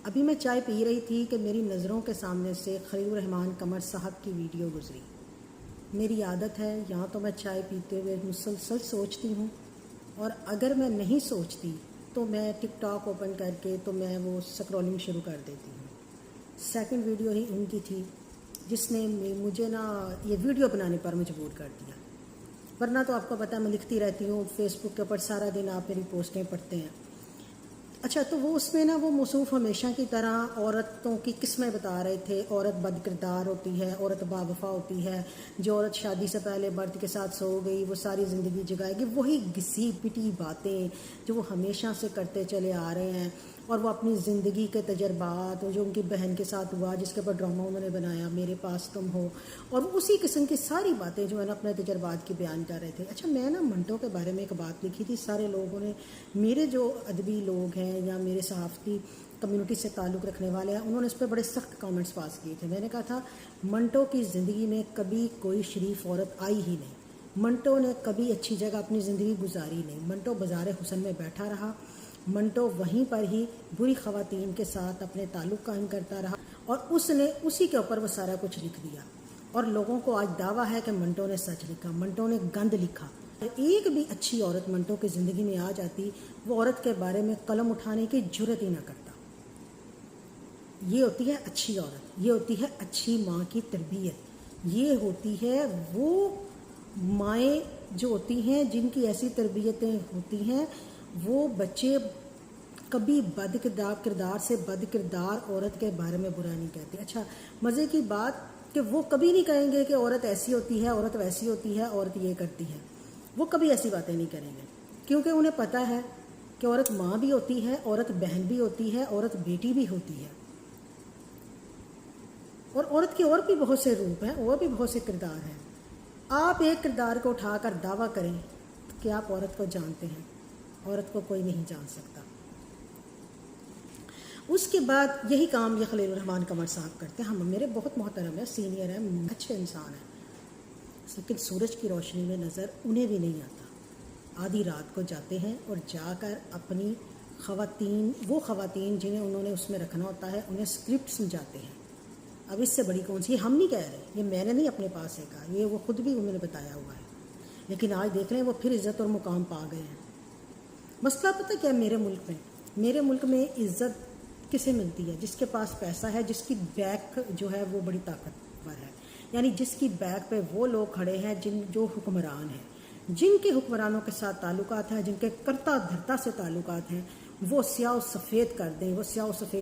ابھی میں چائے پی رہی تھی کہ میری نظروں کے سامنے سے خلیل الرحمان قمر صاحب کی ویڈیو گزری۔ میری عادت ہے یہاں تو میں چائے پیتے ہوئے مسلسل سوچتی ہوں، اور اگر میں نہیں سوچتی تو میں ٹک ٹاک اوپن کر کے تو میں وہ سکرولنگ شروع کر دیتی ہوں۔ سیکنڈ ویڈیو ہی ان کی تھی جس نے مجھے یہ ویڈیو بنانے پر مجبور کر دیا، ورنہ تو آپ کو پتہ ہے میں لکھتی رہتی ہوں فیس بک کے اوپر، سارا دن آپ میری پوسٹیں پڑھتے ہیں۔ اچھا، تو وہ اس میں وہ موصوف ہمیشہ کی طرح عورتوں کی قسمیں بتا رہے تھے۔ عورت بد کردار ہوتی ہے، عورت با وفا ہوتی ہے، جو عورت شادی سے پہلے مرد کے ساتھ سو گئی وہ ساری زندگی جگائے گی، وہی گھسی پٹی باتیں جو وہ ہمیشہ سے کرتے چلے آ رہے ہیں، اور وہ اپنی زندگی کے تجربات جو ان کی بہن کے ساتھ ہوا جس کے اوپر ڈرامہ انہوں نے بنایا میرے پاس تم ہو، اور اسی قسم کی ساری باتیں جو ہے اپنے تجربات کی بیان کر رہے تھے۔ اچھا، میں منٹو کے بارے میں ایک بات لکھی تھی، سارے لوگوں نے، میرے جو ادبی لوگ ہیں یا میرے صحافتی کمیونٹی سے تعلق رکھنے والے ہیں، انہوں نے اس پہ بڑے سخت کامنٹس پاس کیے تھے۔ میں نے کہا تھا منٹو کی زندگی میں کبھی کوئی شریف عورت آئی ہی نہیں، منٹو نے کبھی اچھی جگہ اپنی زندگی گزاری نہیں، منٹو بازار حسن میں بیٹھا رہا، منٹو وہیں پر ہی بری خواتین کے ساتھ اپنے تعلق قائم کرتا رہا، اور اس نے اسی کے اوپر وہ سارا کچھ لکھ دیا، اور لوگوں کو آج دعویٰ ہے کہ منٹو نے سچ لکھا، منٹو نے گند لکھا۔ ایک بھی اچھی عورت منٹو کی زندگی میں آ جاتی، وہ عورت کے بارے میں قلم اٹھانے کی جرت ہی نہ کرتا۔ یہ ہوتی ہے اچھی عورت، یہ ہوتی ہے اچھی ماں کی تربیت، یہ ہوتی ہے وہ مائیں جو ہوتی ہیں جن کی ایسی تربیتیں ہوتی ہیں، وہ بچے کبھی بد کردار سے بد کردار عورت کے بارے میں برا نہیں کہتے۔ اچھا، مزے کی بات کہ وہ کبھی نہیں کہیں گے کہ عورت ایسی ہوتی ہے، عورت ویسی ہوتی ہے، عورت یہ کرتی ہے، وہ کبھی ایسی باتیں نہیں کریں گے، کیونکہ انہیں پتہ ہے کہ عورت ماں بھی ہوتی ہے، عورت بہن بھی ہوتی ہے، عورت بیٹی بھی ہوتی ہے، اور عورت کے اور بھی بہت سے روپ ہیں، اور بھی بہت سے کردار ہیں۔ آپ ایک کردار کو اٹھا کر دعویٰ کریں کہ آپ عورت کو جانتے ہیں، عورت کو کوئی نہیں جان سکتا۔ اس کے بعد یہی کام یہ خلیل الرحمان قمر صاحب کرتے ہیں۔ ہم میرے بہت محترم ہیں، سینئر ہیں، اچھے انسان ہیں، لیکن سورج کی روشنی میں نظر انہیں بھی نہیں آتا۔ آدھی رات کو جاتے ہیں اور جا کر اپنی خواتین جنہیں انہوں نے اس میں رکھنا ہوتا ہے انہیں اسکرپٹ سمجھاتے ہیں۔ اب اس سے بڑی کون سی؟ یہ ہم نہیں کہہ رہے، یہ میں نے نہیں اپنے پاس سے کہا، یہ وہ خود بھی انہوں نے بتایا ہوا ہے، لیکن آج دیکھ رہے ہیں وہ پھر عزت اور مقام پا گئے ہیں۔ مسئلہ پتہ کیا میرے ملک میں عزت کسے ملتی ہے؟ جس کے پاس پیسہ ہے، جس کی بیک جو ہے وہ بڑی طاقتور ہے، یعنی جس کی بیک پہ وہ لوگ کھڑے ہیں جو حکمران ہیں، جن کے حکمرانوں کے ساتھ تعلقات ہیں، جن کے کرتا دھرتا سے تعلقات ہیں، وہ سیاہ و سفید کر دیں، وہ سیاہ و سفید